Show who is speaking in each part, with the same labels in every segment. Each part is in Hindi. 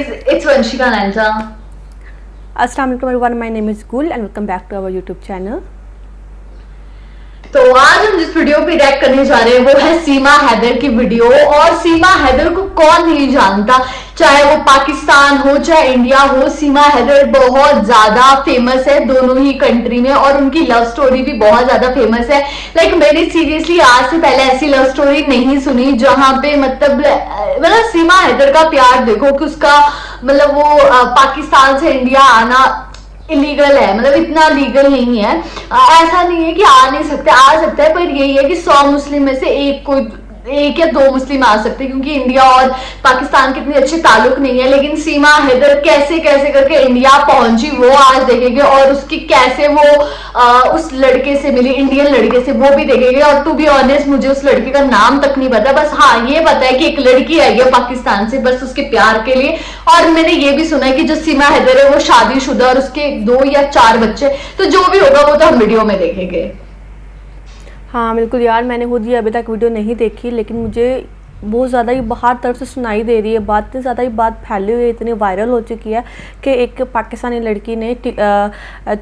Speaker 1: guys, it's Vanshika Nalja.
Speaker 2: Assalamu alaikum everyone, my name is Gul and welcome back to our YouTube channel.
Speaker 1: तो आज हम जिस वीडियो पे रिएक्ट करने जा रहे हैं वो है सीमा हैदर की वीडियो। और सीमा हैदर को कौन नहीं जानता, चाहे वो पाकिस्तान हो चाहे इंडिया हो, सीमा हैदर बहुत ज्यादा फेमस है दोनों ही कंट्री में और उनकी लव स्टोरी भी बहुत ज्यादा फेमस है। लाइक मैंने सीरियसली आज से पहले ऐसी लव स्टोरी नहीं सुनी जहां पे मतलब सीमा हैदर का प्यार देखो कि उसका मतलब वो पाकिस्तान से इंडिया आना इलीगल है, मतलब इतना लीगल नहीं है। ऐसा नहीं है कि आ नहीं सकते, आ सकता है, पर यही है कि 100 मुस्लिम में से एक या दो मुस्लिम आ सकते हैं क्योंकि इंडिया और पाकिस्तान के इतने अच्छे ताल्लुक नहीं है। लेकिन सीमा हैदर कैसे कैसे करके इंडिया पहुंची वो आज देखेंगे और उसकी कैसे वो उस लड़के से मिली, इंडियन लड़के से, वो भी देखेंगे। और टू बी ऑनेस्ट मुझे उस लड़के का नाम तक नहीं पता, बस हाँ ये पता है कि एक लड़की आई है पाकिस्तान से बस उसके प्यार के लिए। और मैंने ये भी सुना है कि जो सीमा हैदर है वो शादीशुदा और उसके 2 या 4 बच्चे, तो जो भी होगा वो तो हम वीडियो में देखेंगे।
Speaker 2: हाँ बिल्कुल यार, मैंने खुद ये अभी तक वीडियो नहीं देखी, लेकिन मुझे बहुत ज़्यादा ही बाहर तरफ से सुनाई दे रही है बात, इतनी ज़्यादा ही बात फैली हुई है, इतनी वायरल हो चुकी है कि एक पाकिस्तानी लड़की ने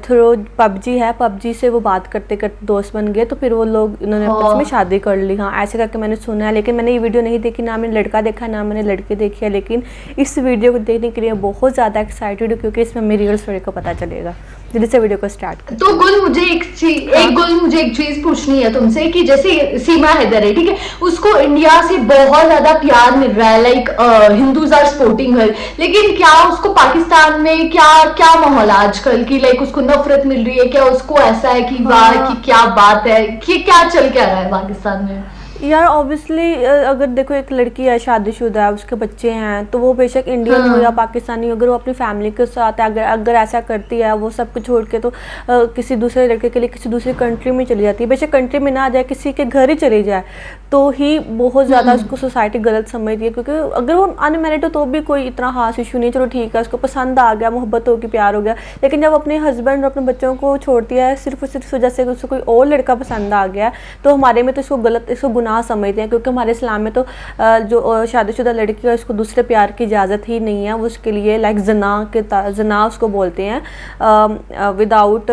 Speaker 2: थ्रू पबजी है, पबजी से वो बात करते करते दोस्त बन गए, तो फिर वो लोग इन्होंने आपस में शादी कर ली। हाँ ऐसे करके मैंने सुना है, लेकिन मैंने ये वीडियो नहीं देखी, ना मैंने लड़का देखा ना मैंने लड़की देखी है। लेकिन इस वीडियो को देखने के लिए बहुत ज़्यादा एक्साइटेड हूँ क्योंकि इसमें मेरी रियल स्टोरी को पता चलेगा। जल्दी से वीडियो को स्टार्ट कर।
Speaker 1: तो गुल मुझे एक चीज पूछनी है तुमसे कि जैसे सीमा हैदर है, ठीक है, उसको इंडिया से बहुत ज्यादा प्यार मिल रहा है, like Hindus are supporting her, लेकिन क्या उसको पाकिस्तान में क्या माहौल आजकल की, लाइक उसको नफरत मिल रही है क्या, उसको ऐसा है कि वाह की क्या बात है, कि क्या चल क्या रहा है पाकिस्तान में?
Speaker 2: यार ऑब्वियसली अगर देखो एक लड़की है, शादीशुदा है, उसके बच्चे हैं, तो वो बेशक इंडियन हो या पाकिस्तानी, अगर वो अपनी फैमिली के साथ अगर ऐसा करती है, वो सब कुछ छोड़ के तो किसी दूसरे लड़के के लिए किसी दूसरी कंट्री में चली जाती है, बेशक कंट्री में ना जाए, किसी के घर ही चली जाए, तो ही बहुत ज़्यादा उसको सोसाइटी गलत समझती है। क्योंकि अगर वो अनमैरिड हो तो भी कोई इतना खास इशू नहीं, चलो ठीक है, उसको पसंद आ गया, मोहब्बत होगी, प्यार हो गया। लेकिन जब अपने हस्बैंड और अपने बच्चों को छोड़ती है सिर्फ और सिर्फ वजह से उसको कोई और लड़का पसंद आ गया, तो हमारे में तो इसको गुनाह समझते हैं, क्योंकि हमारे इस्लाम में तो जो शादीशुदा लड़की है उसको दूसरे प्यार की इजाज़त ही नहीं है, वो उसके लिए लाइक जना उसको बोलते हैं, विदाउट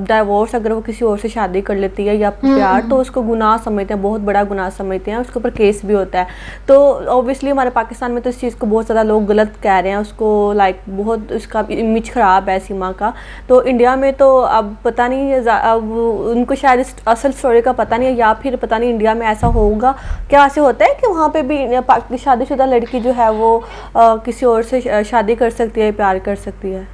Speaker 2: डाइवोर्स अगर वो किसी और से शादी कर लेती है या प्यार, तो उसको गुनाह समझते हैं, बहुत बड़ा गुनाह समझते हैं, उसके ऊपर केस भी होता है। तो ऑब्वियसली हमारे पाकिस्तान में तो इस चीज़ को बहुत ज़्यादा लोग गलत कह रहे हैं, उसको लाइक बहुत उसका इमेज ख़राब है सीमा का। तो इंडिया में तो अब पता नहीं, अब उनको शायद असल स्टोरी का पता नहीं है, या फिर पता नहीं इंडिया में ऐसा होगा क्या, ऐसे होता है कि वहाँ पे भी शादीशुदा लड़की जो है वो किसी और से शादी कर सकती है, प्यार कर सकती है।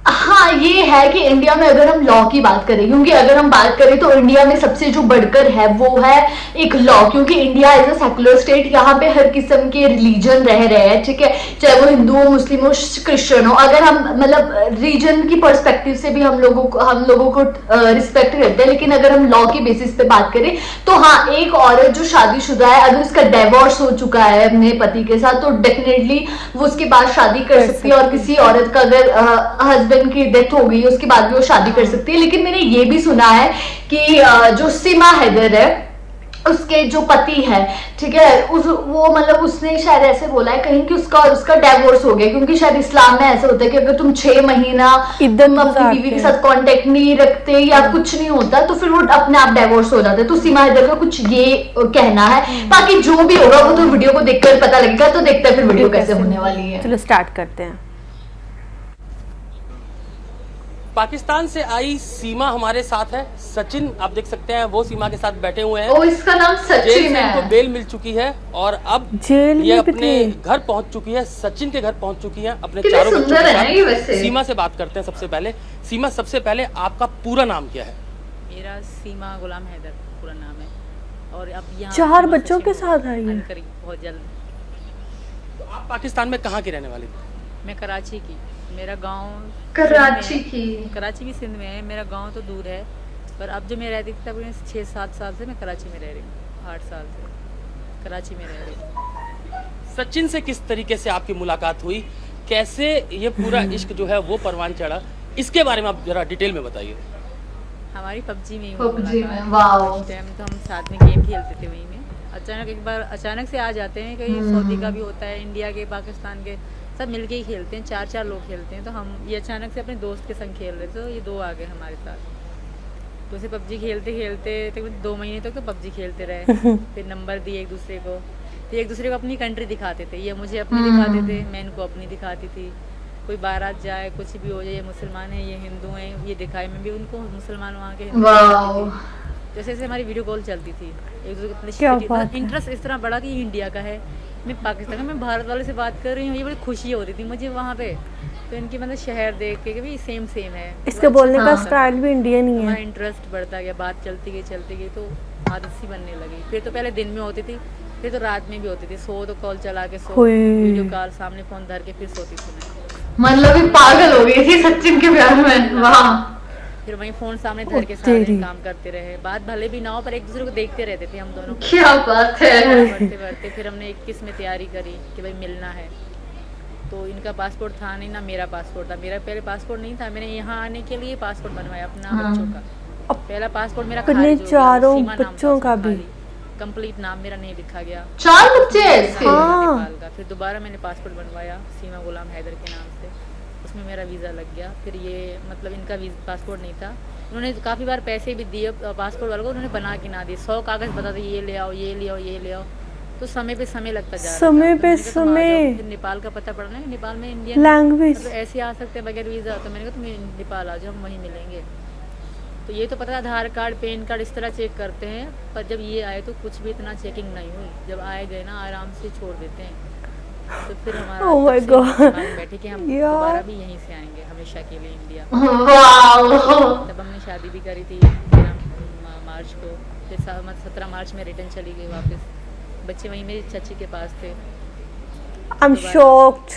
Speaker 1: हाँ ये है कि इंडिया में अगर हम लॉ की बात करें, क्योंकि अगर हम बात करें तो इंडिया में सबसे जो बढ़कर है वो है एक लॉ, क्योंकि India is a secular state, यहाँ पे हर किस्म के रिलीजन रह रहे हैं, ठीक है, चाहे वो हिंदू हो, मुस्लिम हो, क्रिश्चियन हो। अगर हम मतलब रीजन की पर्सपेक्टिव से भी हम लोगों को रिस्पेक्ट करते हैं, लेकिन अगर हम लॉ के बेसिस पे बात करें तो हाँ, एक औरत जो शादीशुदा है अगर उसका डिवोर्स हो चुका है अपने पति के साथ तो डेफिनेटली वो उसके बाद शादी कर सकती है, और किसी औरत का अगर हस्बैंड की डेथ हो गई उसके बाद भी वो शादी कर सकती है। लेकिन मैंने ये भी सुना है कि जो सीमा हैदर है उसके जो पति है, ठीक है, वो मतलब उसने शायद ऐसे बोला है कहीं कि उसका डिवोर्स हो गया, क्योंकि शायद इस्लाम में ऐसा होता है कि अगर तुम 6 महीना तुम अपनी बीवी के साथ कांटेक्ट नहीं रखते या कुछ नहीं होता तो फिर वो अपने आप डिवोर्स हो जाता है। तो सीमा हैदर का कुछ ये कहना है, बाकी जो भी होगा वो तो वीडियो को देखकर पता लगेगा। तो देखते हैं फिर वीडियो कैसे होने वाली है।
Speaker 2: चलो स्टार्ट करते हैं।
Speaker 3: पाकिस्तान से आई सीमा हमारे साथ है, सचिन आप देख सकते हैं वो सीमा के साथ बैठे हुए हैं।
Speaker 1: ओ, इसका नाम सचिन है।
Speaker 3: इनको बेल मिल चुकी है और अब ये अपने घर पहुंच चुकी है, सचिन के घर पहुंच चुकी है अपने चारों बच्चों के साथ। सीमा से बात करते हैं सबसे पहले। सीमा, सबसे पहले आपका पूरा नाम क्या है?
Speaker 4: मेरा सीमा गुलाम हैदर पूरा नाम है, और अब यहाँ
Speaker 2: 4 बच्चों के साथ आई है
Speaker 4: बहुत जल्द।
Speaker 3: तो आप पाकिस्तान में कहाँ की रहने वाली थी?
Speaker 4: मैं कराची की, मेरा गांव
Speaker 1: कराची
Speaker 4: की सिंध में है, मेरा गांव तो दूर है, पर अब जो मैं रहती थी तब 6-7 साल से मैं कराची में रह रही हूँ, 8 साल से कराची में रह रही हूँ।
Speaker 3: सचिन से किस तरीके से आपकी मुलाकात हुई, कैसे ये पूरा इश्क जो है वो परवान चढ़ा, इसके बारे में आप जरा डिटेल में बताइए।
Speaker 4: हमारी पबजी में ही
Speaker 1: टाइम
Speaker 4: तो हम साथ में गेम खेलते थे वहीं में। अचानक एक बार अचानक से आ जाते हैं, कहीं सऊदी का भी होता है, इंडिया के, पाकिस्तान के, सब मिलके ही खेलते हैं, 4-4 लोग खेलते हैं। तो हम ये अचानक से अपने दोस्त के संग खेल रहे थे, तो ये 2 आ गए हमारे साथ। तो ऐसे पबजी खेलते खेलते तकरीबन 2 महीने तक तो पबजी खेलते रहे। फिर नंबर दिए एक दूसरे को, फिर एक दूसरे को अपनी कंट्री दिखाते थे, ये मुझे अपनी दिखाते थे, मैं इनको अपनी दिखाती थी। कोई बारात जाए, कुछ भी हो जाए, ये मुसलमान है, ये हिंदू हैं, ये दिखाए, मैं भी उनको मुसलमान वहाँ के हिंदू दिखाती थी। जैसे जैसे हमारी वीडियो कॉल चलती थी, एक दूसरे को इंटरेस्ट इस तरह बढ़ा कि ये इंडिया का है, मैं पाकिस्तान का, मैं भारत वाले से बात कर रही हूँ, ये बड़ी खुशी हो रही थी मुझे वहाँ पे। तो इनकी मतलब शहर देख के कि भाई सेम है,
Speaker 2: इसके बोलने का स्टाइल भी इंडियन ही है।
Speaker 4: हमारा इंटरेस्ट बढ़ता गया, बात चलती गई तो आदत सी बनने लगी। फिर तो पहले दिन में होती थी, फिर तो रात में भी होती थी। सो तो कॉल चला के सो, वीडियो कॉल सामने फोन धर के फिर सोती थी मैं।
Speaker 1: मतलब ये पागल हो गई थी सचिन के प्यार में। वाह।
Speaker 4: फिर वहीं फोन सामने धर के सारे दिन काम करते रहे, बात भले भी ना हो पर एक दूसरे को देखते रहते थे हम दोनों।
Speaker 1: क्या बात है।
Speaker 4: बढ़ते बढ़ते फिर हमने 21 में तैयारी करी कि भाई मिलना है। तो इनका पासपोर्ट था नहीं, ना मेरा पासपोर्ट था। मेरा पहले पासपोर्ट नहीं था, मैंने यहाँ आने के लिए पासपोर्ट बनवाया अपना बच्चों का। पहला पासपोर्ट मेरा
Speaker 2: अपने चारों बच्चों का भी
Speaker 4: कंप्लीट नाम मेरा नहीं लिखा गया।
Speaker 1: 4 बच्चे ऐसे।
Speaker 4: नेपाल का। फिर दोबारा मैंने पासपोर्ट बनवाया सीमा गुलाम हैदर के नाम से, उसमें मेरा वीज़ा लग गया। फिर ये मतलब इनका पासपोर्ट नहीं था, उन्होंने काफ़ी बार पैसे भी दिए पासपोर्ट वालों को, उन्होंने बना के ना दिए। 100 कागज़ बताते ये ले आओ, ये ले आओ, ये ले आओ। तो समय पे समय लगता जा रहा था।
Speaker 2: समय पे समय।
Speaker 4: फिर नेपाल का पता पड़ना है, नेपाल में इंडियन
Speaker 2: लैंग्वेज
Speaker 4: मतलब ऐसे आ सकते हैं बगैर वीज़ा। तो मैंने कहा तुम नेपाल आ जाओ, हम वहीं मिलेंगे। तो ये तो पता है आधार कार्ड पैन कार्ड इस तरह चेक करते हैं, पर जब ये आए तो कुछ भी इतना चेकिंग नहीं हुई। जब आए गए ना आराम से छोड़ देते हैं। तो फिर हमारा
Speaker 2: Oh my God.
Speaker 4: बैठे कि हम दोबारा भी यहीं से आएंगे हमेशा के लिए इंडिया। तब हमने शादी भी करी थी मार्च को। फिर 17 मार्च में रिटर्न चली गई वापस। बच्चे वहीं मेरी चाची के पास थे।
Speaker 2: I'm shocked.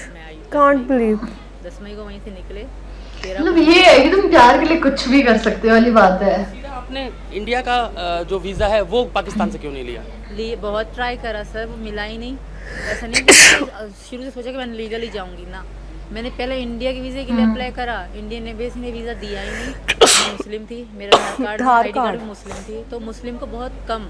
Speaker 2: Can't believe.
Speaker 4: 10 मई को वहीं से निकले।
Speaker 1: मतलब ये है कि तुम प्यार के लिए कुछ भी कर सकते हो वाली बात है।
Speaker 3: सीधा आपने इंडिया का जो वीज़ा है वो पाकिस्तान से क्यों नहीं लिया?
Speaker 4: लिए बहुत ट्राई करा सर, वो मिला ही नहीं। ऐसा नहीं कि शुरू से सोचा कि मैं लीगली जाऊंगी ना, मैंने पहले इंडिया के वीज़े के लिए अप्लाई करा। इंडियन एम्बेसी ने वीज़ा दिया ही नहीं। मैं मुस्लिम थी, मेरा आधार कार्ड ID कार्ड भी मुस्लिम थी। तो मुस्लिम को बहुत कम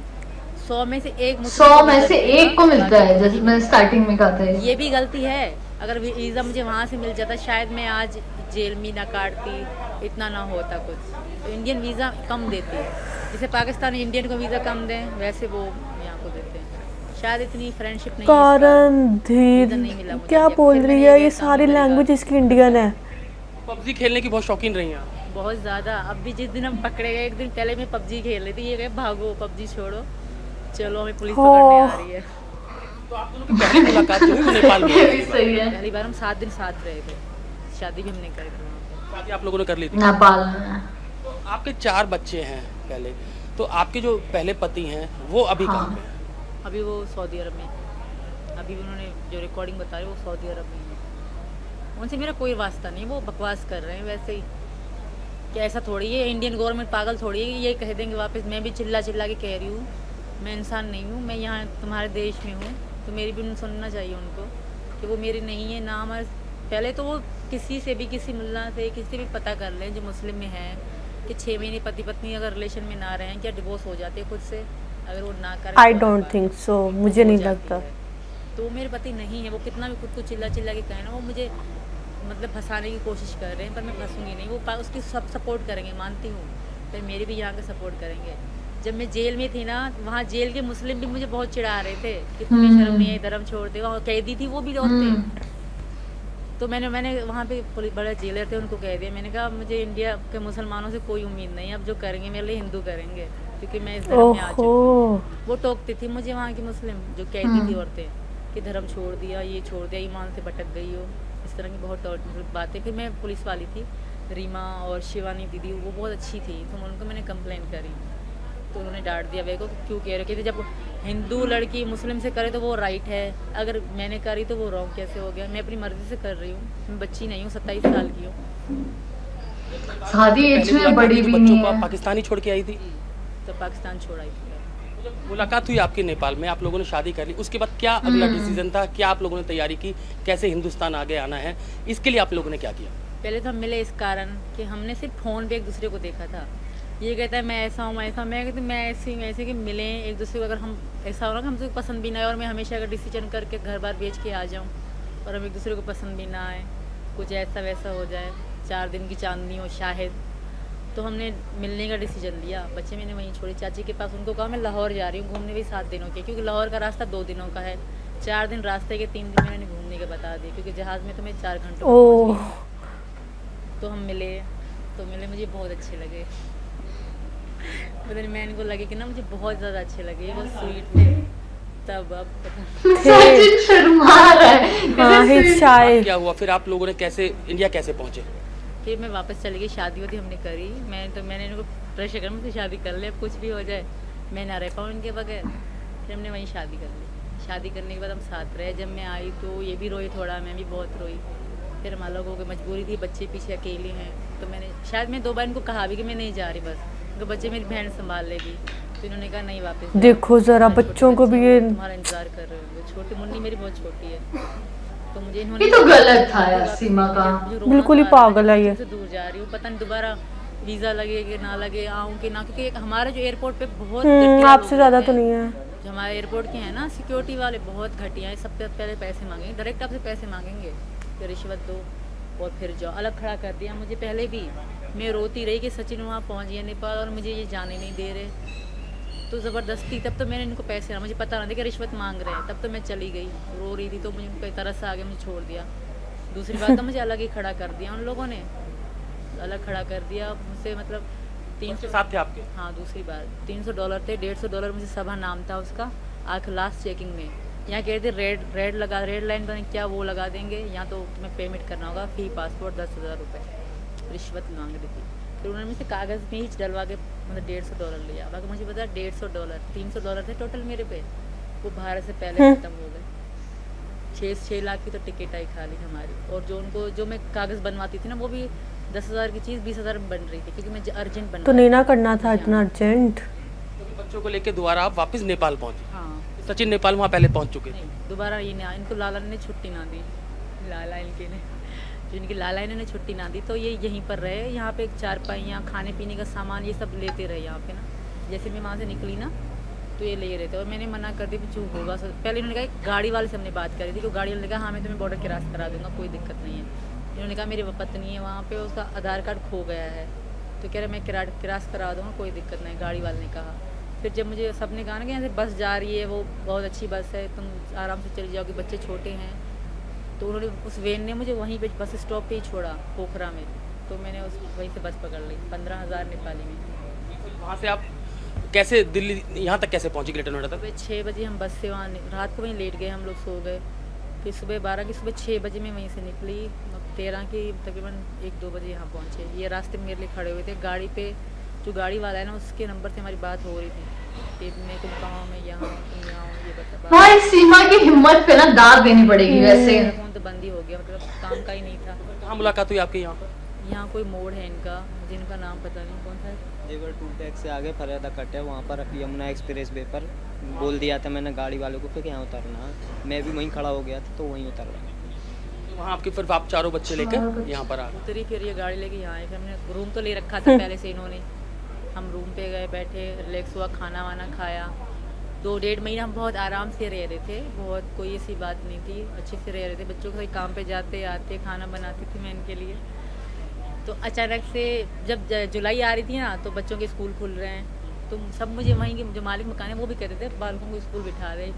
Speaker 4: 100 में से 1
Speaker 1: को मिलता है, जैसे मैं स्टार्टिंग में कहा था।
Speaker 4: ये भी गलती है। अगर वीज़ा मुझे वहाँ से मिल जाता शायद मैं आज जेल में ना काटती, इतना ना होता कुछ। तो इंडियन वीज़ा कम देती है, जैसे पाकिस्तान इंडियन को वीज़ा कम दें वैसे वो यहाँ को देते हैं। शायद इतनी फ्रेंडशिप नहीं
Speaker 2: कारण धीर क्या बोल रही है, ये सारी लैंग्वेज इसकी इंडियन है।
Speaker 3: पबजी खेलने की बहुत शौकीन रही हैं?
Speaker 4: बहुत ज़्यादा। अब भी जिस दिन हम पकड़े गए, एक दिन पहले मैं पबजी खेल रही थी, ये कहे भागो पबजी छोड़ो, चलो हमें पुलिस पकड़ने आ रही है।
Speaker 3: तो आप दोनों की पहली मुलाकात जो हुई नेपाल में?
Speaker 1: सही है।
Speaker 4: पहली बार हम 7 दिन साथ रहे थे, शादी भी हमने करी थी वहाँ पे।
Speaker 3: शादी आप लोगों ने कर ली थी
Speaker 1: नेपाल में।
Speaker 3: तो आपके 4 बच्चे हैं पहले, तो आपके जो पहले पति हैं वो अभी कहाँ पे हैं?
Speaker 4: अभी वो सऊदी अरब में। अभी उन्होंने जो रिकॉर्डिंग बताई वो सऊदी अरब में है। उनसे मेरा कोई वास्ता नहीं, वो बकवास कर रहे हैं वैसे ही। कि ऐसा थोड़ी है, इंडियन गवर्नमेंट पागल थोड़ी है कि ये कह देंगे वापस। मैं भी चिल्ला चिल्ला के कह रही हूँ, मैं इंसान नहीं हूँ, मैं यहाँ तुम्हारे देश में हूँ, तो मेरी भी सुनना चाहिए उनको कि वो मेरी नहीं है ना। हमारे पहले तो वो किसी से भी, किसी मुल्ला से, किसी से भी पता कर लें जो मुस्लिम में है कि 6 महीने पति पत्नी अगर रिलेशन में ना रहें, क्या डिवोर्स हो जाते हैं खुद से? अगर वो ना करें
Speaker 2: आई डोंट थिंक सो, मुझे नहीं लगता।
Speaker 4: तो मेरे पति नहीं है, वो कितना भी खुद को चिल्ला चिल्ला के कहे ना, वो मुझे मतलब फंसाने की कोशिश कर रहे हैं, पर मैं फंसूंगी नहीं। वो उसकी सब सपोर्ट करेंगे, मानती हूँ, पर मेरी भी यहाँ के सपोर्ट करेंगे। जब मैं जेल में थी ना, वहाँ जेल के मुस्लिम भी मुझे बहुत चिढ़ा रहे थे कि तुम्हें शर्म नहीं है, धर्म छोड़ दे। वहाँ कैदी थी वो भी औरतें। तो मैंने वहाँ पे बड़े जेलर थे, उनको कह दिया, मैंने कहा मुझे इंडिया के मुसलमानों से कोई उम्मीद नहीं, अब जो करेंगे मेरे लिए हिंदू करेंगे, क्योंकि मैं इस धर्म में आ चुकी हूँ। वो टोकती थी मुझे वहाँ की मुस्लिम जो कैदी थी औरतें कि धर्म छोड़ दिया, ये छोड़ दिया, ईमान से भटक गई हो, इस तरह की बहुत बातें। फिर मैं पुलिस वाली थी, रीमा और शिवानी दीदी, वो बहुत अच्छी थी, तो उनको मैंने कंप्लेन करी, तो उन्होंने डांट दिया मेरे को, क्यों कह रहे थे जब हिंदू लड़की मुस्लिम से करे तो वो राइट है, अगर मैंने करी तो वो रॉन्ग कैसे हो गया? मैं अपनी मर्जी से कर रही हूँ, मैं बच्ची नहीं हूँ, 27 साल की हूँ,
Speaker 1: शादी एज में बड़ी भी नहीं है।
Speaker 3: पाकिस्तानी छोड़ के आई थी,
Speaker 4: तो पाकिस्तान छोड़ा थी।
Speaker 3: मुलाकात हुई आपकी नेपाल में, आप लोगों ने शादी कर ली, उसके बाद क्या अगला डिसीजन था? क्या आप लोगों ने तैयारी की, कैसे हिंदुस्तान आगे आना है, इसके लिए आप लोगों ने क्या किया?
Speaker 4: पहले तो हम मिले इस कारण कि हमने सिर्फ फ़ोन पे एक दूसरे को देखा था। ये कहता है मैं ऐसा हूँ, ऐसा, मैं कहती मैं ऐसी हूँ, ऐसे कि मिलें एक दूसरे को। अगर हम ऐसा हो ना कि हमसे पसंद भी ना है और मैं हमेशा अगर डिसीजन करके घर बार बेच के आ जाऊँ, और हम एक दूसरे को पसंद भी ना आए, कुछ ऐसा वैसा हो जाए, 4 दिन की चांदनी हो शायद, तो हमने मिलने का डिसीजन लिया। बच्चे मैंने वहीं छोड़े चाची के पास, उनको कहा मैं लाहौर जा रही हूँ घूमने, भी 7 दिनों के, क्योंकि लाहौर का रास्ता 2 दिनों का है, 4 दिन रास्ते के, 3 दिन मैंने घूमने के बता दिए, क्योंकि जहाज़ में तो मैं 4 घंटों में पहुंच गई। तो हम मिले, मुझे बहुत अच्छे लगे, पता नहीं मैं इनको लगे कि ना मुझे बहुत ज़्यादा अच्छे लगे, वो स्वीट थे। तब अब
Speaker 1: सचिन शर्मा रहा है।
Speaker 3: क्या हुआ फिर, आप लोगों ने कैसे इंडिया कैसे पहुंचे?
Speaker 4: फिर मैं वापस चली गई, शादी वादी हमने करी, मैंने इनको प्रेशर कर मुझसे शादी कर ले, अब कुछ भी हो जाए मैं ना रह पाऊँ इनके बगैर। फिर हमने वहीं शादी कर ली, शादी करने के बाद हम साथ रहे। जब मैं आई तो ये भी रोई थोड़ा, मैं भी बहुत रोई। फिर हम अलग हो गए, मजबूरी थी, बच्चे पीछे अकेले हैं, तो मैंने शायद मैं 2 बार इनको कहा भी कि मैं नहीं जा रही, बस तो बच्चे मेरी बहन संभाल लेगी, तो इन्होंने कहा नहीं वापस
Speaker 2: देखो जरा बच्चों को भी ये
Speaker 4: तुम्हारा इंतजार कर रहे हो। छोटी मुन्नी मेरी बहुत छोटी है, तो मुझे इन्होंने
Speaker 1: ये तो गलत था यार सीमा का,
Speaker 2: बिल्कुल ही पागल है ये।
Speaker 4: दूर जा रही हूँ, पता नहीं दोबारा वीज़ा लगे कि ना लगे, आऊँ कि ना, क्योंकि हमारा जो एयरपोर्ट पे बहुत
Speaker 2: आपसे ज़्यादा तो नहीं है,
Speaker 4: जो हमारे एयरपोर्ट के हैं ना सिक्योरिटी वाले बहुत घटिया है, सबसे पहले पैसे मांगेंगे, डायरेक्ट आपसे पैसे मांगेंगे, फिर रिश्वत दो और फिर जाओ। अलग खड़ा कर दिया मुझे, पहले भी मैं रोती रही कि सचिन वहाँ पहुँच गया नेपाल और मुझे ये जाने नहीं दे रहे, तो ज़बरदस्ती, तब तो मैंने इनको पैसे ना, मुझे पता ना था कि रिश्वत मांग रहे हैं, तब तो मैं चली गई, रो रही थी, तो मुझे उनको तरस आ गया, मुझे छोड़ दिया। दूसरी बात तो मुझे अलग ही खड़ा कर दिया उन लोगों ने, अलग खड़ा कर दिया मुझसे, मतलब 300
Speaker 3: साथ थे आपके?
Speaker 4: हाँ, दूसरी बार $300 थे, $150 मुझे सभा नाम था उसका, आखिर लास्ट चेकिंग में यहाँ कह रहे थे रेड लाइन पर क्या वो लगा देंगे, यहाँ तो तुम्हें पेमेंट करना होगा, फ़ी पासपोर्ट 10,000 रुपये रिश्वत मांग रही थी। फिर उन्होंने मुझसे कागज़ में ही डलवा के मतलब $150 लिया, बाकी मुझे पता $150 $300 थे टोटल मेरे पे, वो भारत से पहले ख़त्म हो गए। 6 लाख की तो टिकट आई खाली हमारी, और जो मैं कागज़ बनवाती थी ना, वो भी 10,000 की चीज़ 20,000 में बन रही थी, क्योंकि मैं अर्जेंट बन
Speaker 2: तो नहीं ना करना था इतना अर्जेंट।
Speaker 3: बच्चों को लेके दोबारा आप वापस नेपाल पहुंचे?
Speaker 4: हाँ,
Speaker 3: सचिन नेपाल वहाँ पहले पहुंच चुके थे?
Speaker 4: नहीं, दोबारा ये ना, इनको लाला ने छुट्टी ना दी, लाला इनके ने, जो इनकी लाला इन्होंने छुट्टी ना दी, तो ये यहीं पर रहे, यहाँ पे एक चारपाइयाँ, खाने पीने का सामान, ये सब लेते रहे यहाँ पे ना। जैसे मैं वहाँ से निकली ना, तो ये ले रहे थे, और मैंने मना कर दी कि जो होगा सर। पहले इन्होंने कहा गाड़ी वाले से हमने बात करी थी, कि गाड़ी वाले ने कहा हाँ मैं तुम्हें बॉर्डर क्रॉस करा दूँगा, कोई दिक्कत नहीं है। इन्होंने कहा मेरी पत्नी है वहाँ पे, उसका आधार कार्ड खो गया है, तो कह रहे मैं क्रॉस करा दूँगा, कोई दिक्कत नहीं, गाड़ी वाले ने कहा। फिर जब मुझे सब ने कहा ना कि यहाँ से बस जा रही है, वो बहुत अच्छी बस है, तुम आराम से चली जाओगे, बच्चे छोटे हैं, तो उन्होंने उस वैन ने मुझे वहीं पे बस स्टॉप पे ही छोड़ा, पोखरा में, तो मैंने वहीं से बस पकड़ ली 15,000 नेपाली में।
Speaker 3: वहाँ से आप कैसे दिल्ली यहाँ तक कैसे पहुँची ग्रेटर नोएडा तक?
Speaker 4: सुबह 6 बजे हम बस से वहाँ रात को वहीं लेट गए, हम लोग सो गए, फिर सुबह 6 बजे मैं वहीं से निकली, 13 की तकरीबन 1-2 बजे यहाँ पहुँचे। ये रास्ते में मेरे लिए खड़े हुए थे, गाड़ी पे जो गाड़ी वाला है ना, उसके नंबर से हमारी बात हो रही थी कि मैं तुम कहाँ, मैं यहाँ हूँ, तुम यहाँ हो, ये बता।
Speaker 1: भाई सीमा की हिम्मत पे ना दाद देनी पड़ेगी वैसे।
Speaker 4: फोन तो बंद ही हो गया, मतलब काम का ही नहीं था।
Speaker 3: कहाँ मुलाकात हुई आपके यहाँ पर?
Speaker 4: यहाँ कोई मोड़ है इनका, जिनका नाम पता नहीं कौन सा है,
Speaker 5: जेवर टूल टैक्स से आगे फरियादा कट है, वहाँ पर यमुना एक्सप्रेस वे पर बोल दिया था मैंने गाड़ी वालों को कि यहाँ उतरना, मैं भी वहीं खड़ा हो गया था, तो वहीं उतर रहा।
Speaker 3: वहाँ आपके फिर आप चारों बच्चे लेकर यहाँ पर आ गए?
Speaker 4: उतरी, फिर ये गाड़ी लेके यहाँ आए, फिर हमने रूम तो ले रखा था पहले से इन्होंने, हम रूम पे गए, बैठे, रिलैक्स हुआ, खाना वाना खाया। 2-1.5 महीना हम बहुत आराम से रह रहे थे, बहुत कोई ऐसी बात नहीं थी, अच्छे से रह रहे थे, बच्चों के काम पे जाते आते, खाना बनाती थी मैं इनके लिए। तो अचानक से जब जुलाई आ रही थी ना, तो बच्चों के स्कूल खुल रहे हैं, तो सब मुझे वहीं के जो मालिक मकान है वो भी कहते थे बालकों को स्कूल बिठा दे।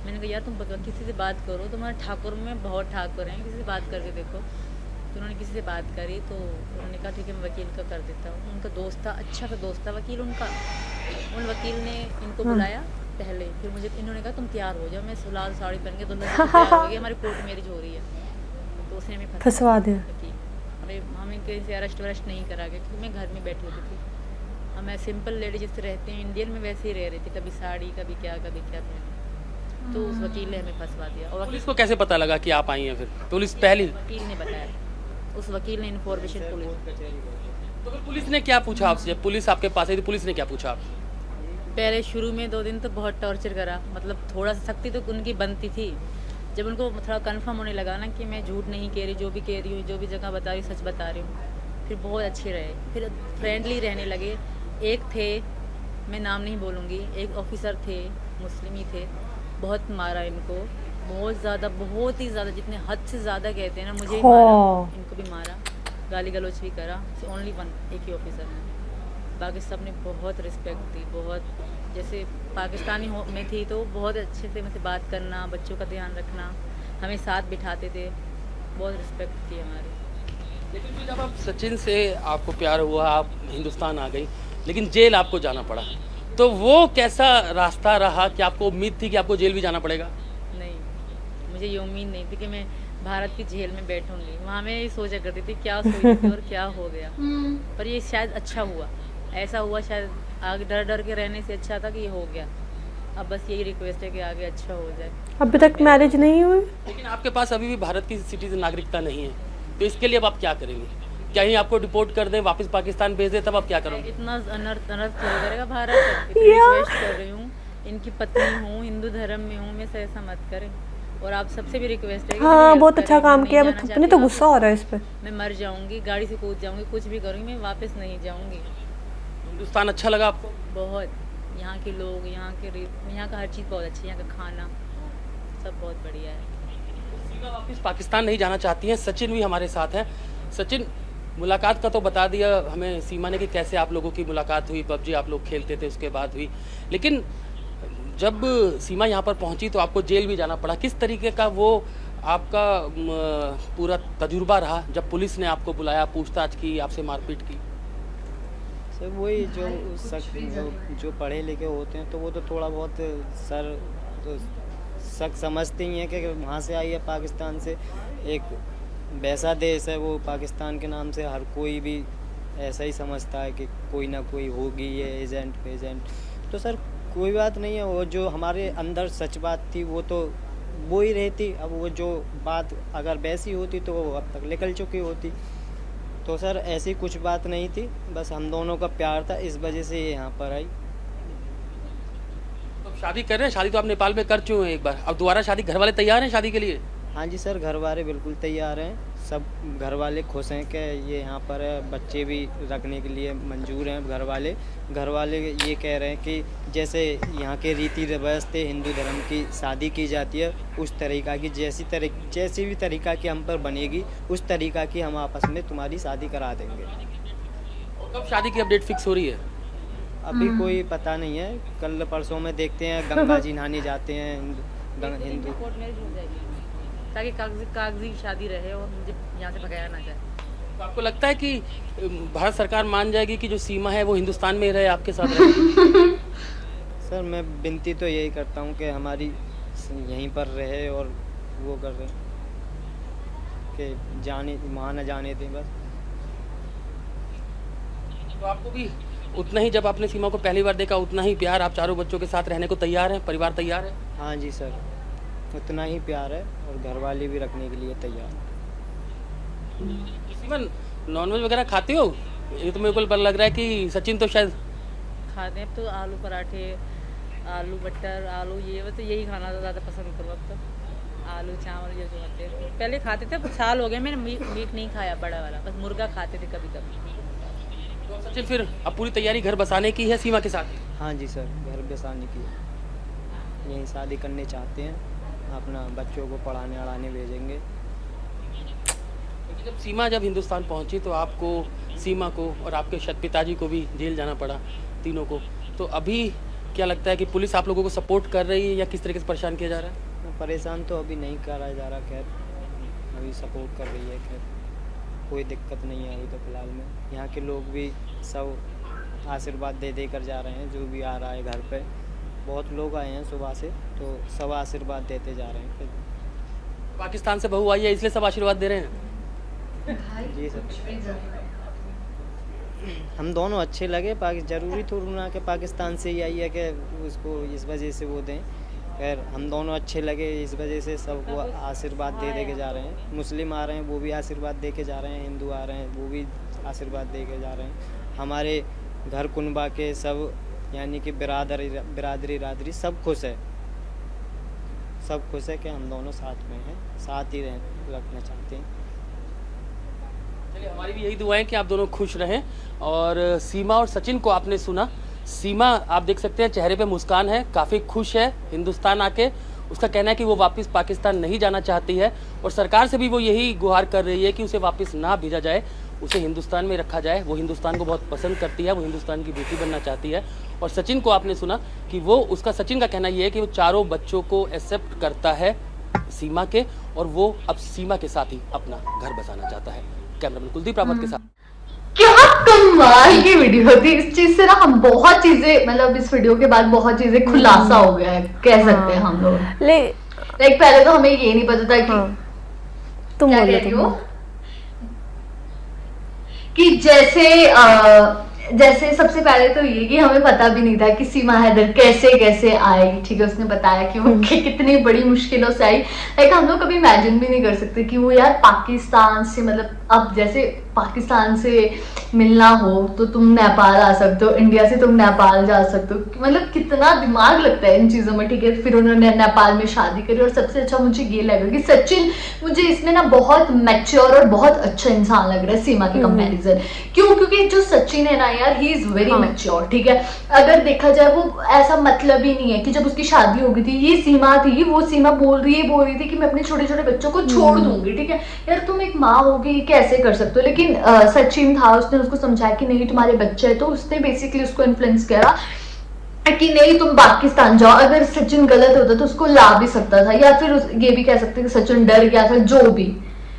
Speaker 4: मैंने कहा यार तुम किसी से बात करो, तुम्हारे ठाकुर में बहुत ठाकुर हैं, किसी से बात करके देखो। तो उन्होंने किसी से बात करी, तो उन्होंने कहा ठीक है मैं वकील का कर देता हूँ। उनका दोस्त था, अच्छा सा दोस्त था वकील उनका, उन वकील ने इनको बुलाया पहले, फिर मुझे इन्होंने कहा तुम तैयार हो जाओ, मैं लाल साड़ी पहन के दुल्हन तैयार हो गई, हमारी कोर्ट मैरिज हो रही है, तो उसने हमें
Speaker 2: फंसवा दिया।
Speaker 4: हमें कहीं से अरेस्ट वरेस्ट नहीं करा गया, क्योंकि मैं घर में बैठी होती थी, हम सिंपल लेडी जैसे रहते हैं इंडियन में वैसे ही रह रही थी, कभी साड़ी कभी क्या पहने, तो उस वकील ने हमें फंसवा दिया। और
Speaker 3: पुलिस को कैसे पता लगा कि आप आई हैं? फिर पुलिस पहले
Speaker 4: वकील ने बताया, उस वकील ने इन्फॉर्मेशन पुलिस।
Speaker 3: तो फिर पुलिस ने क्या पूछा आपसे? जब पुलिस आपके पास आई तो पुलिस ने क्या पूछा आपसे?
Speaker 4: पहले शुरू में 2 दिन तो बहुत टॉर्चर करा, मतलब थोड़ा सा सख्ती तो उनकी बनती थी। जब उनको थोड़ा कंफर्म होने लगा ना कि मैं झूठ नहीं कह रही, जो भी कह रही हूँ, जो भी जगह बता रही हूँ सच बता रही हूँ, फिर बहुत अच्छे रहे, फिर फ्रेंडली रहने लगे। एक थे, मैं नाम नहीं बोलूँगी, एक ऑफिसर थे, मुस्लिम ही थे, बहुत मारा इनको, बहुत ज़्यादा, बहुत ही ज़्यादा, जितने हद से ज़्यादा कहते हैं ना, मुझे भी मारा, इनको भी मारा, गाली गलौज भी करा। ओनली वन, एक ही ऑफिसर है, बाकी सब ने बहुत रिस्पेक्ट दी, बहुत, जैसे पाकिस्तानी में थी तो बहुत अच्छे से मुझसे बात करना, बच्चों का ध्यान रखना, हमें साथ बिठाते थे, बहुत रिस्पेक्ट की हमारी।
Speaker 3: लेकिन फिर जब आप सचिन से आपको प्यार हुआ, आप हिंदुस्तान आ गई, लेकिन जेल आपको जाना पड़ा, तो वो कैसा रास्ता रहा कि आपको उम्मीद थी कि आपको जेल भी जाना पड़ेगा?
Speaker 4: नहीं, मुझे ये उम्मीद नहीं थी कि मैं भारत की जेल में बैठूंगी। वहाँ मैं ये सोचा करती थी क्या सोची थी और क्या हो गया, पर ये शायद अच्छा हुआ, ऐसा हुआ शायद, आगे डर डर के रहने से अच्छा था कि ये हो गया। अब बस यही रिक्वेस्ट है कि आगे अच्छा हो जाए।
Speaker 2: अभी तक मैरिज नहीं हुई,
Speaker 3: लेकिन आपके पास अभी भी भारत की सिटीजन नागरिकता नहीं है, तो इसके लिए अब आप क्या करेंगे? क्या ही आपको डिपोर्ट कर दें, वापस पाकिस्तान भेज दें, तब आप क्या करोगे?
Speaker 4: इतना अनर्थ अनर्थ चल करेगा भारत। रिक्वेस्ट कर रही हूँ, इनकी पत्नी हूँ, हिंदू धर्म में हूँ, मैं से ऐसा मत करें। और आप सबसे भी रिक्वेस्ट है कि
Speaker 2: हाँ
Speaker 4: मेरी
Speaker 2: बहुत
Speaker 4: हेल्प
Speaker 2: अच्छा
Speaker 4: करें,
Speaker 2: काम
Speaker 4: मैं
Speaker 2: किया।
Speaker 4: नहीं जाना
Speaker 2: मुझे तो
Speaker 4: चाहती
Speaker 2: गुस्सा हो रहा है इस पे।
Speaker 4: वापस। मैं मर जाऊंगी, गाड़ी से कूद जाऊंगी, कुछ भी करूंगी, मैं वापस नहीं जाऊंगी।
Speaker 3: हिंदुस्तान अच्छा लगा आपको?
Speaker 4: बहुत, यहाँ के लोग, यहाँ के यहाँ का हर चीज़ बहुत अच्छी है, यहाँ का खाना सब बहुत बढ़िया है।
Speaker 3: सीमा वापस पाकिस्तान नहीं जाना चाहती हैं, सचिन भी हमारे साथ हैं। सचिन, मुलाकात का तो बता दिया हमें सीमा ने कि कैसे आप लोगों की मुलाकात हुई, पबजी आप लोग खेलते थे, उसके बाद हुई, लेकिन जब सीमा यहाँ पर पहुँची तो आपको जेल भी जाना पड़ा। किस तरीके का वो आपका पूरा तजुर्बा रहा जब पुलिस ने आपको बुलाया, पूछताछ की, आपसे मारपीट की?
Speaker 5: सर वही जो पढ़े लिखे होते हैं तो वो तो थोड़ा बहुत सर तो शक समझते ही हैं कि वहाँ से आई है पाकिस्तान से, एक वैसा देश है वो, पाकिस्तान के नाम से हर कोई भी ऐसा ही समझता है कि कोई ना कोई होगी ये एजेंट। तो सर कोई बात नहीं है, वो जो हमारे अंदर सच बात थी वो तो वो ही रहती। अब वो जो बात अगर वैसी होती तो वो अब तक निकल चुकी होती। तो सर ऐसी कुछ बात नहीं थी, बस हम दोनों का प्यार था, इस वजह से ये यहाँ पर आई।
Speaker 3: तो शादी कर रहे हैं? शादी तो आप नेपाल में कर चुके हैं एक बार, अब दोबारा शादी, घर वाले तैयार हैं शादी के लिए?
Speaker 5: हाँ जी सर, घर वाले बिल्कुल तैयार हैं, सब घर वाले खुश हैं कि ये यहाँ पर है, बच्चे भी रखने के लिए मंजूर हैं। घर वाले ये कह रहे हैं कि जैसे यहाँ के रीति रिवाज थे हिंदू धर्म की शादी की जाती है, उस तरीक़ा की जैसी भी तरीक़ा की हम पर बनेगी उस तरीक़ा की हम आपस में तुम्हारी शादी करा देंगे।
Speaker 3: कब शादी की अपडेट फिक्स हो रही है?
Speaker 5: अभी कोई पता नहीं है, कल परसों में देखते हैं, गंगा जी नहाने जाते हैं हिंदू।
Speaker 4: कोर्ट मैरिज हो जाएगी ताकि कागजी शादी रहे और मुझे यहाँ से भगाया ना जाए।
Speaker 3: तो आपको लगता है कि भारत सरकार मान जाएगी कि जो सीमा है वो हिंदुस्तान में ही रहे, आपके साथ रहे?
Speaker 5: सर मैं विनती तो यही करता हूँ कि हमारी यहीं पर रहे और वो कर रहे कि वहाँ न जाने दें बस।
Speaker 3: तो आपको भी उतना ही, जब आपने सीमा को पहली बार देखा, उतना ही प्यार, आप चारों बच्चों के साथ रहने को तैयार हैं, परिवार तैयार है?
Speaker 5: हाँ जी सर, उतना ही प्यार है और घर वाले भी रखने के लिए तैयार हैं।
Speaker 3: सीमा, नॉनवेज वगैरह खाते हो? ये तो मेरे को लग रहा है कि सचिन तो शायद
Speaker 4: खाते हैं। अब तो आलू पराठे, आलू बटर, आलू ये वो तो यही खाना ज़्यादा पसंद करूँ अब तो। आलू चावल ये जो खाते हैं, पहले खाते थे, साल हो गए मैंने मीट नहीं खाया बड़ा वाला, बस मुर्गा खाते थे कभी कभी।
Speaker 3: तो सचिन फिर अब पूरी तैयारी घर बसाने की है सीमा के साथ?
Speaker 5: हाँ जी सर, घर बसाने की यहीं शादी करने चाहते हैं, अपना बच्चों को पढ़ाने वढ़ाने भेजेंगे।
Speaker 3: जब हिंदुस्तान पहुंची तो आपको, सीमा को और आपके पिताजी को भी जेल जाना पड़ा, तीनों को। तो अभी क्या लगता है कि पुलिस आप लोगों को सपोर्ट कर रही है या किस तरीके से परेशान किया जा रहा है?
Speaker 5: परेशान तो अभी नहीं करा जा रहा, खैर अभी सपोर्ट कर रही है, खैर कोई दिक्कत नहीं है अभी तो फ़िलहाल में। यहाँ के लोग भी सब आशीर्वाद दे कर जा रहे हैं, जो भी आ रहा है घर पे, बहुत लोग आए हैं सुबह से, तो सब आशीर्वाद देते जा रहे हैं।
Speaker 3: पाकिस्तान से बहू आई है इसलिए सब आशीर्वाद दे रहे हैं?
Speaker 5: जी सर, हम दोनों अच्छे लगे, ज़रूरी थोड़ा ना कि पाकिस्तान से ही आई है कि उसको इस वजह से वो दें, खैर हम दोनों अच्छे लगे, इस वजह से सबको आशीर्वाद दे के जा रहे हैं। मुस्लिम आ रहे हैं वो भी आशीर्वाद दे के जा रहे हैं, हिंदू आ रहे हैं वो भी आशीर्वाद दे के जा रहे हैं। हमारे घर कुनबा के सब, यानी कि बिरादरी सब खुश है, सब खुश है कि हम दोनों साथ में हैं, साथ ही रखना चाहते हैं।
Speaker 3: चलिए, हमारी भी यही दुआएं कि आप दोनों खुश रहें। और सीमा और सचिन को आपने सुना, सीमा आप देख सकते हैं चेहरे पे मुस्कान है, काफ़ी खुश है हिंदुस्तान आके, उसका कहना है कि वो वापस पाकिस्तान नहीं जाना चाहती है और सरकार से भी वो यही गुहार कर रही है कि उसे वापस ना भेजा जाए, उसे हिंदुस्तान में रखा जाए। वो हिंदुस्तान को बहुत पसंद करती है, वो हिंदुस्तान की बेटी बनना चाहती है। और सचिन को आपने सुना कि सचिन का कहना ये है कि वो चारों बच्चों को एक्सेप्ट करता है सीमा के, और वो अब सीमा के साथ ही अपना घर बसाना चाहता है। कैमरामैन कुलदीप रावत के साथ।
Speaker 1: क्या कमाल की वीडियो थी। इस चीज से ना हम बहुत चीजें, मतलब इस वीडियो के बाद बहुत चीजें खुलासा हो गया है, कह सकते हैं हम लोग। लाइक पहले तो हमें ये नहीं पता था कि
Speaker 2: तुम
Speaker 1: क्या
Speaker 2: बोलो
Speaker 1: कह रही हो, कि जैसे सबसे पहले तो ये कि हमें पता भी नहीं था कि सीमा हैदर कैसे आई। ठीक है, उसने बताया कि वो कितनी बड़ी मुश्किलों से आई। लाइक हम लोग कभी इमेजिन भी नहीं कर सकते कि वो यार पाकिस्तान से, मतलब अब जैसे पाकिस्तान से मिलना हो तो तुम नेपाल आ सकते हो, इंडिया से तुम नेपाल जा सकते हो, मतलब कितना दिमाग लगता है इन चीजों में। ठीक है, फिर उन्होंने नेपाल में शादी करी। और सबसे अच्छा मुझे ये लगा कि सचिन, मुझे इसमें ना बहुत मैच्योर और बहुत अच्छा इंसान लग रहा है सीमा के कंपैरिजन। क्यों? क्योंकि जो सचिन है ना यार, ही इज वेरी मैच्योर। ठीक है, अगर देखा जाए वो ऐसा मतलब ही नहीं है कि जब उसकी शादी हो गई थी, ये सीमा थी, वो सीमा बोल रही थी कि मैं अपने छोटे छोटे बच्चों को छोड़ दूंगी। ठीक है यार, तुम एक माँ होगी, कैसे कर सकते हो? लेकिन सचिन था, उसने उसको समझाया कि नहीं तुम्हारे बच्चे है, तो उसने बेसिकली उसको इन्फ्लुएंस करा कि नहीं तुम पाकिस्तान जाओ। अगर सचिन गलत होता तो उसको ला भी सकता था, या फिर ये भी कह सकते कि सचिन डर गया था, जो भी।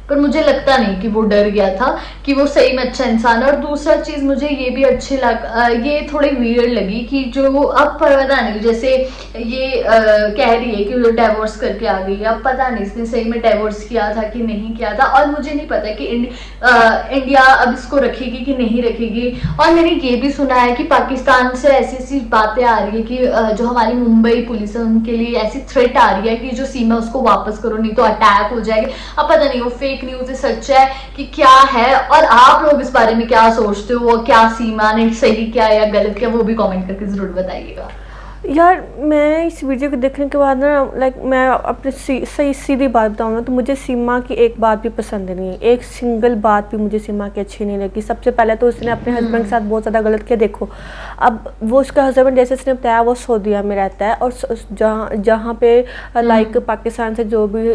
Speaker 1: पर मुझे लगता नहीं कि वो डर गया था, कि वो सही में अच्छा इंसान है। और दूसरा चीज मुझे ये भी अच्छी ये थोड़ी वियर्ड लगी कि जो अब पता नहीं, जैसे ये कह रही है कि वो डिवोर्स करके आ गई। अब पता नहीं इसने सही में डिवोर्स किया था कि नहीं किया था, और मुझे नहीं पता कि इंडिया अब इसको रखेगी कि नहीं रखेगी। और मैंने ये भी सुना है कि पाकिस्तान से ऐसी ऐसी बातें आ रही है कि जो हमारी मुंबई पुलिस है उनके लिए ऐसी थ्रेट आ रही है कि जो सीमा उसको वापस करो, नहीं तो अटैक हो जाएगा। अब पता नहीं वो फेक न्यूज़ है, सच है कि क्या है। और आप लोग इस बारे में क्या सोचते हो, क्या सीमा ने सही किया या गलत किया, वो भी कमेंट करके जरूर बताइएगा।
Speaker 2: यार मैं इस वीडियो को देखने के बाद ना, लाइक मैं अपनी सही सीधी बात बताऊँ ना, तो मुझे सीमा की एक बात भी पसंद नहीं है, एक सिंगल बात भी मुझे सीमा की अच्छी नहीं लगी। सबसे पहले तो उसने अपने हस्बैंड के साथ बहुत ज़्यादा गलत किया। देखो अब वो, उसका हस्बैंड जैसे उसने बताया वो सऊदीया में रहता है, और जहाँ पे लाइक पाकिस्तान से जो भी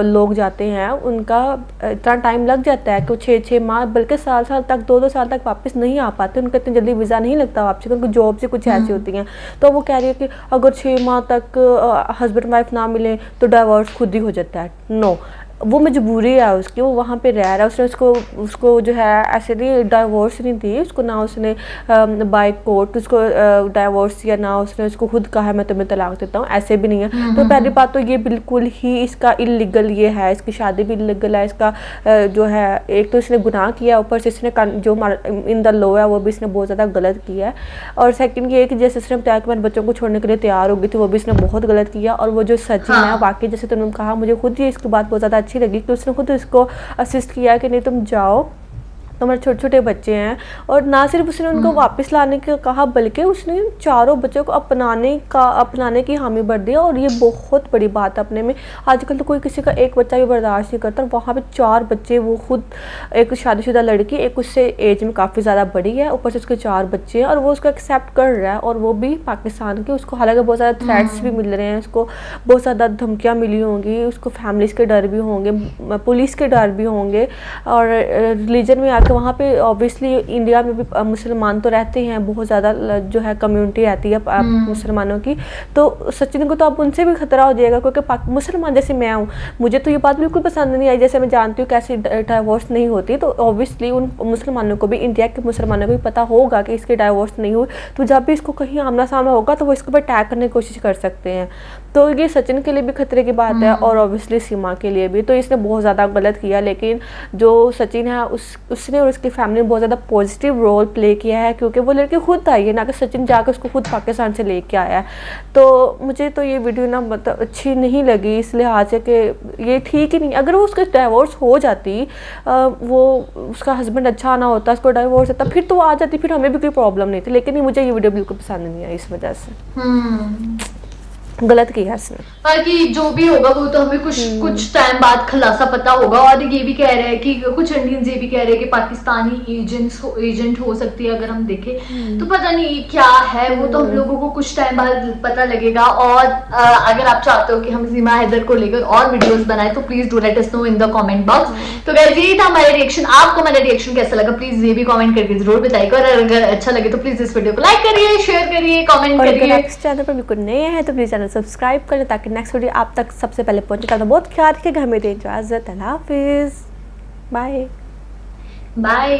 Speaker 2: लोग जाते हैं उनका इतना टाइम लग जाता है कि वो 6-6 माह बल्कि साल तक 2-2 साल तक वापस नहीं आ पाते। उनका इतनी जल्दी वीज़ा नहीं लगता वापसी, क्योंकि जॉब से कुछ ऐसी होती हैं। तो वो कह रही है कि अगर 6 माह तक हस्बैंड वाइफ ना मिले तो डाइवोर्स खुद ही हो जाता है। नो, वो मजबूरी है उसकी, वो वहाँ पे रह रहा है। उसने उसको जो है ऐसे नहीं डाइवोर्स नहीं दी उसको, ना उसने बाय कोर्ट उसको डाइवोर्स दिया, ना उसने उसको खुद कहा है मैं तुम्हें तलाक देता हूँ, ऐसे भी नहीं है। तो पहली बात तो ये बिल्कुल ही इसका इलीगल ये है, इसकी शादी भी इलीगल है। इसका जो है एक तो इसने गुनाह किया, ऊपर से इसने जो इन द लॉ है वो भी इसने बहुत ज़्यादा गलत किया है। और सेकंड ये कि जैसे इसने बताया कि मैं बच्चों को छोड़ने के लिए तैयार हो गई थी, वो भी इसने बहुत गलत किया। और वो जो सचिन है वाकई, जैसे तुमने कहा, मुझे खुद ही इसकी बात बहुत ज़्यादा अच्छी लगी कि उसने खुद इसको असिस्ट किया कि नहीं तुम जाओ, तुम्हारे छोटे छोटे बच्चे हैं। और ना सिर्फ उसने उनको वापस लाने का कहा, बल्कि उसने चारों बच्चों को अपनाने की हामी भर दिया। और ये बहुत बड़ी बात है अपने में। आजकल तो कोई किसी का एक बच्चा भी बर्दाश्त नहीं करता, वहाँ पे 4 बच्चे, वो खुद एक शादीशुदा लड़की, एक उससे एज में काफ़ी ज़्यादा बड़ी है, ऊपर से उसके 4 बच्चे हैं, और वो उसको एक्सेप्ट कर रहा है। और वो भी पाकिस्तान के, उसको हालांकि बहुत ज़्यादा थ्रेट्स भी मिल रहे हैं, उसको बहुत ज़्यादा धमकियाँ मिली होंगी, उसको फैमिलीज़ के डर भी होंगे, पुलिस के डर भी होंगे। और रिलीजन में आकर वहाँ पे ऑब्वियसली इंडिया में भी मुसलमान तो रहते हैं, बहुत ज़्यादा जो है कम्युनिटी रहती है मुसलमानों की। तो सचिन को तो अब उनसे भी खतरा हो जाएगा, क्योंकि मुसलमान जैसे मैं हूँ, मुझे तो ये बात बिल्कुल पसंद नहीं आई। जैसे मैं जानती हूँ कैसे डाइवोर्स नहीं होती, तो ऑब्वियसली उन मुसलमानों को भी, इंडिया के मुसलमानों को भी पता होगा कि इसकी डाइवोर्स नहीं हुई। तो जब भी इसको कहीं आमना सामना होगा तो वो इसके ऊपर अटैक करने की कोशिश कर सकते हैं। तो ये सचिन के लिए भी खतरे की बात है, और ऑब्वियसली सीमा के लिए भी। तो इसने बहुत ज़्यादा गलत किया, लेकिन जो सचिन है उसने और उसकी फैमिली ने बहुत ज़्यादा पॉजिटिव रोल प्ले किया है, क्योंकि वो लड़की खुद आई है, ना कि सचिन जाकर उसको खुद पाकिस्तान से लेके आया है। तो मुझे तो ये वीडियो ना मतलब अच्छी नहीं लगी इस लिहाज से कि ये ठीक ही नहीं। अगर वो उसका डाइवोर्स हो जाती, वो उसका हस्बैंड अच्छा ना होता, उसको डाइवोर्स होता, फिर तो वो आ जाती, फिर हमें भी कोई प्रॉब्लम नहीं थी। लेकिन मुझे ये वीडियो बिल्कुल पसंद नहीं आई इस वजह से। गलत किया इसने।
Speaker 1: बाकी जो भी होगा वो तो हमें कुछ टाइम बाद खुलासा पता होगा। और ये भी कह रहे हैं कि कुछ इंडियंस ये भी कह रहे हैं कि पाकिस्तानी एजेंट हो सकती है। अगर हम देखें तो पता नहीं क्या है वो, तो हम लोगों को कुछ टाइम बाद पता लगेगा। और अगर आप चाहते हो कि हम सीमा हैदर को लेकर और वीडियोस बनाए तो please do let us know in the comment box. तो गाइस यही था हमारा रिएक्शन। आपको मेरा रिएक्शन कैसा लगा प्लीज ये भी कमेंट करके जरूर बताइएगा। और अगर अच्छा लगे तो प्लीज इस वीडियो को लाइक करिए, शेयर करिए, कमेंट
Speaker 2: और अगर
Speaker 1: करिए।
Speaker 2: आप इस चैनल पर बिल्कुल नए हैं तो प्लीज़ चैनल सब्सक्राइब करें ताकि नेक्स्ट वीडियो आप तक सबसे पहले पहुंचे। तब तक बहुत ख्याल रखिएगा, हमें दें इजाज़त। अल्लाह हाफिज़, बाय।
Speaker 1: बाय।